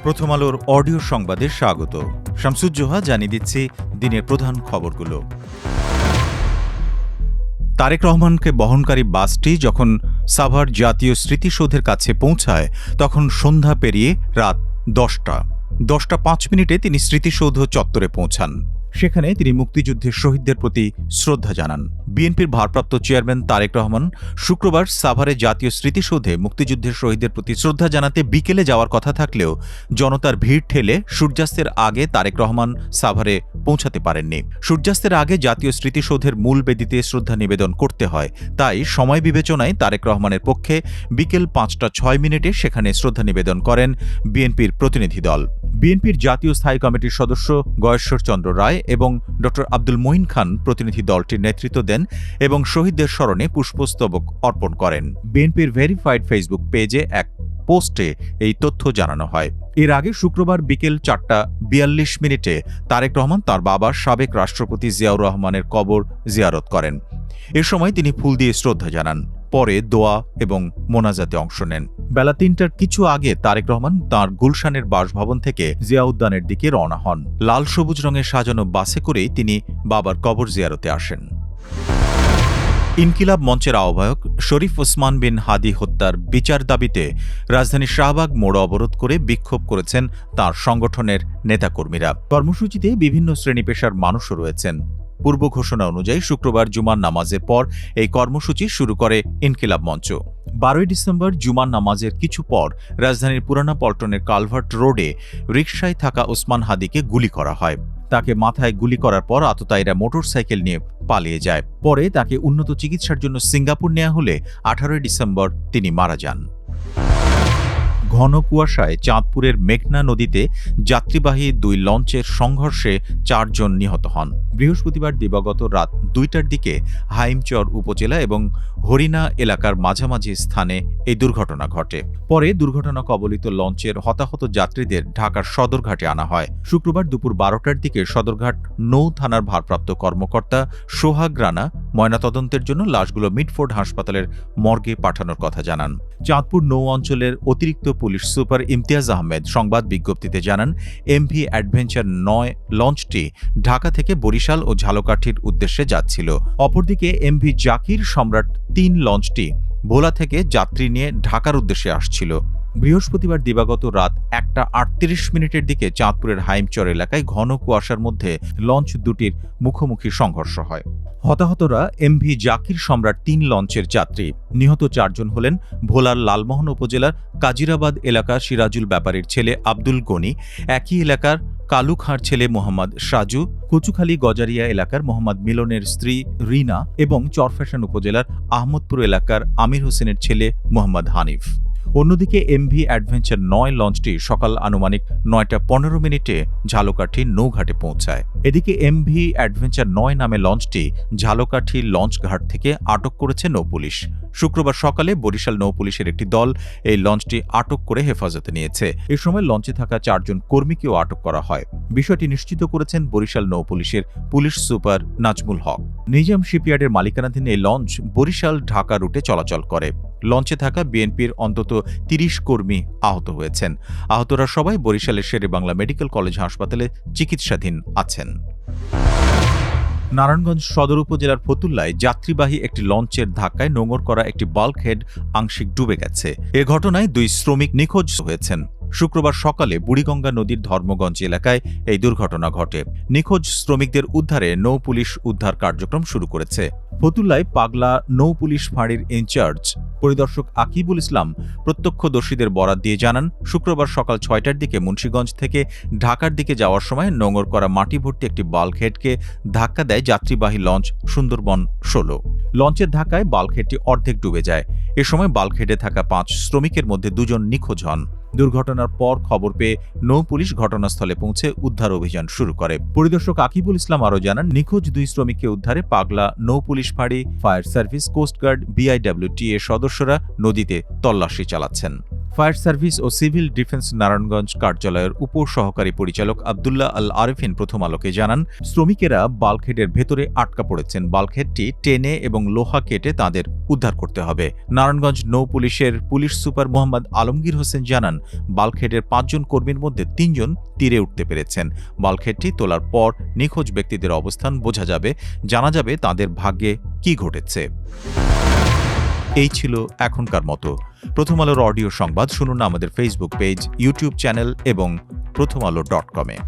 প্রথম আলোর অডিও সংবাদে স্বাগত। শামসুজ্জোহা জানিয়ে দিচ্ছি দিনের প্রধান খবরগুলো। তারেক রহমানকে বহনকারী বাসটি যখন সাভার জাতীয় স্মৃতিসৌধের কাছে পৌঁছায় তখন সন্ধ্যা পেরিয়ে রাত 10টা 5 তিনি স্মৃতিসৌধ চত্বরে পৌঁছান। সেখানে তিনি মুক্তিযুদ্ধের শহীদদের প্রতি শ্রদ্ধা জানান। বিএনপির ভারপ্রাপ্ত চেয়ারম্যান তারেক রহমান শুক্রবার সাভারে জাতীয় স্মৃতিসৌধে মুক্তিযুদ্ধের শহীদদের প্রতি শ্রদ্ধা জানাতে বিকেলে যাওয়ার কথা থাকলেও জনতার ভিড় ঠেলে সূর্যাস্তের আগে তারেক রহমান সাভারে পৌঁছাতে পারেননি। সূর্যাস্তের আগে জাতীয় স্মৃতিসৌধের মূল বেদিতে শ্রদ্ধা নিবেদন করতে হয়, তাই সময় বিবেচনায় তারেক রহমানের পক্ষে বিকেল 5টা 6 সেখানে শ্রদ্ধা নিবেদন করেন বিএনপির প্রতিনিধি দল। বিএনপির জাতীয় স্থায়ী কমিটির সদস্য গয়েশ্বর চন্দ্র রায় এবং ড আব্দুল মঈন খান প্রতিনিধি দলটির নেতৃত্ব দেন এবং শহীদদের স্মরণে পুষ্পস্তবক অর্পণ করেন। বিএনপির ভেরিফাইড ফেসবুক পেজে এক পোস্টে এই তথ্য জানানো হয়। এর আগে শুক্রবার বিকেল 4টা 42 তারেক রহমান তার বাবা সাবেক রাষ্ট্রপতি জিয়াউর রহমানের কবর জিয়ারত করেন। এ সময় তিনি ফুল দিয়ে শ্রদ্ধা জানান, পরে দোয়া এবং মোনাজাতে অংশ নেন। বেলা 3টার কিছু আগে তারেক রহমান তাঁর গুলশানের বাসভবন থেকে জিয়া উদ্যানের দিকে রওনা হন। লাল সবুজ রঙে সাজানো বাসে করেই তিনি বাবার কবর জিয়ারতে আসেন। ইনকিলাব মঞ্চের আহ্বায়ক শরীফ ওসমান বিন হাদি হত্যার বিচার দাবিতে রাজধানীর শাহবাগ মোড় অবরোধ করে বিক্ষোভ করেছেন তাঁর সংগঠনের নেতাকর্মীরা। কর্মসূচিতে বিভিন্ন শ্রেণী পেশার মানুষও রয়েছেন। পূর্ব ঘোষণা অনুযায়ী শুক্রবার জুমার নামাজের পর এই কর্মসূচি শুরু করে ইনকিলাব মঞ্চ। 12 ডিসেম্বর জুমার নামাজের কিছু পর রাজধানীর পুরানা পল্টনের কালভার্ট রোডে রিকশায় থাকা ওসমান হাদিকে গুলি করা হয়। তাকে মাথায় গুলি করার পর আততায়ীরা মোটরসাইকেল নিয়ে পালিয়ে যায়। পরে তাকে উন্নত চিকিৎসার জন্য সিঙ্গাপুর নেওয়া হলে 18 ডিসেম্বর তিনি মারা যান। ঘন কুয়াশায় চাঁদপুরের মেঘনা নদীতে যাত্রীবাহী 2 লঞ্চের সংঘর্ষে 4 জন নিহত হন। বৃহস্পতিবার দিবাগত রাত 2টার দিকে হাইমচর উপজেলা এবং হরিণা এলাকার মাঝামাঝি স্থানে এই দুর্ঘটনা ঘটে। পরে দুর্ঘটনা কবলিত লঞ্চের হতাহত যাত্রীদের ঢাকার সদরঘাটে আনা হয়। শুক্রবার দুপুর 12টার দিকে সদরঘাট নৌ থানার ভারপ্রাপ্ত কর্মকর্তা সোহাগ রানা ময়নাতদন্তের জন্য লাশগুলো মিটফোর্ড হাসপাতালের মর্গে পাঠানোর কথা জানান। চাঁদপুর নৌ অঞ্চলের অতিরিক্ত পুলিশ সুপার ইমতিয়াজ আহমেদ সংবাদ বিজ্ঞপ্তিতে জানান, এমভি অ্যাডভেঞ্চার 9 লঞ্চটি ঢাকা থেকে বরিশাল ও ঝালকাঠির উদ্দেশ্যে যাচ্ছিল। অপরদিকে এমভি জাকির সম্রাট 3 লঞ্চটি ভোলা থেকে যাত্রী নিয়ে ঢাকার উদ্দেশ্যে আসছিল। বৃহস্পতিবার দিবাগত রাত 1টা 38 দিকে চাঁদপুরের হাইমচর এলাকায় ঘন কুয়াশার মধ্যে লঞ্চ দুটির মুখোমুখি সংঘর্ষ হয়। হতাহতরা এমভি জাকির সম্রাট 3 লঞ্চের যাত্রী। নিহত 4 জন হলেন ভোলার লালমোহন উপজেলার কাজিরাবাদ এলাকার সিরাজুল ব্যাপারীর ছেলে আব্দুল গনি, একই এলাকার কালুখাঁর ছেলে মোহাম্মদ সাজু, কচুখালী গজারিয়া এলাকার মোহাম্মদ মিলনের স্ত্রী রিনা এবং চরফ্যাশন উপজেলার আহমদপুর এলাকার আমির হোসেনের ছেলে মোহাম্মদ হানিফ। অন্যদিকে এমভি অ্যাডভেঞ্চার 9 লঞ্চটি সকাল আনুমানিক 9টা 15 ঝালকাঠি নৌঘাটে পৌঁছায়। এদিকে এমভি অ্যাডভেঞ্চার 9 নামে লঞ্চটি ঝালকাঠি লঞ্চ ঘাট থেকে আটক করেছে নৌপুলিশ। শুক্রবার সকালে বরিশাল নৌপুলিশের একটি দল এই লঞ্চটি আটক করে হেফাজতে নিয়েছে। এ সময় লঞ্চে থাকা 4 জন কর্মীকেও আটক করা হয়। বিষয়টি নিশ্চিত করেছেন বরিশাল নৌপুলিশের পুলিশ সুপার নাজমুল হক। নিজাম শিপইয়ার্ডের মালিকানাধীন এই লঞ্চ বরিশাল ঢাকা রুটে চলাচল করে। লঞ্চে থাকা বিএনপির অন্তত 30 কর্মী আহত হয়েছেন। আহতরা সবাই বরিশালের শেরেবাংলা মেডিকেল কলেজ হাসপাতালে চিকিৎসাধীন আছেন। নারায়ণগঞ্জ সদর উপজেলার ফতুল্লায় যাত্রীবাহী একটি লঞ্চের ধাক্কায় নোঙর করা একটি বাল্কহেড আংশিক ডুবে গেছে। এ ঘটনায় 2 শ্রমিক নিখোঁজ হয়েছেন। শুক্রবার সকালে বুড়িগঙ্গা নদীর ধর্মগঞ্জ এলাকায় এই দুর্ঘটনা ঘটে। নিখোঁজ শ্রমিকদের উদ্ধারে নৌ পুলিশ উদ্ধার কার্যক্রম শুরু করেছে। ফতুল্লায় পাগলা নৌ পুলিশ ফাঁড়ির ইনচার্জ পরিদর্শক আকিবুল ইসলাম প্রত্যক্ষদর্শীদের বরাত দিয়ে জানান, শুক্রবার সকাল 6টার দিকে মুন্সিগঞ্জ থেকে ঢাকার দিকে যাওয়ার সময় নোঙর করা মাটি ভর্তি একটি বাল্কহেডকে ধাক্কা দেয় যাত্রীবাহী লঞ্চ সুন্দরবন 16। লঞ্চের ধাক্কায় বাল্কহেডটি অর্ধেক ডুবে যায়। এ সময় বাল্কহেডে থাকা 5 শ্রমিকের মধ্যে 2 জন নিখোঁজ হন। দুর্ঘটনার পর খবর পেয়ে নৌ পুলিশ ঘটনাস্থলে পৌঁছে উদ্ধার অভিযান শুরু করে। পরিদর্শক আকিবুল ইসলাম আরও জানান, নিখোঁজ 2 শ্রমিককে উদ্ধারে পাগলা নৌ পুলিশ ফাঁড়ি, ফায়ার সার্ভিস, কোস্টগার্ড, বিআইডব্লিউটি এর সদস্যরা নদীতে তল্লাশি চালাচ্ছেন। ফায়ার সার্ভিস ও সিভিল ডিফেন্স নারায়ণগঞ্জ কার্যালয়ের উপসহকারী পরিচালক আব্দুল্লাহ আল আরিফিন প্রথম আলোকে জানান, শ্রমিকেরা বাল্কহেডের ভেতরে আটকা পড়েছেন। বাল্কহেডটি টেনে এবং লোহা কেটে তাদের উদ্ধার করতে হবে। নারায়ণগঞ্জ নৌ পুলিশের পুলিশ সুপার মোহাম্মদ আলমগীর হোসেন জানান, বাল্কহেডের 5 জন কর্মীর মধ্যে 3 জন তীরে উঠতে পেরেছেন। বাল্কহেডটি তোলার পর নিখোঁজ ব্যক্তিদের অবস্থান বোঝা যাবে, জানা যাবে তাদের ভাগ্যে কি ঘটেছে। এই ছিল এখনকার মতো। প্রথম আলোর অডিও সংবাদ শুনুন আমাদের ফেসবুক পেজ, ইউটিউব চ্যানেল এবং prothomalo.com-এ।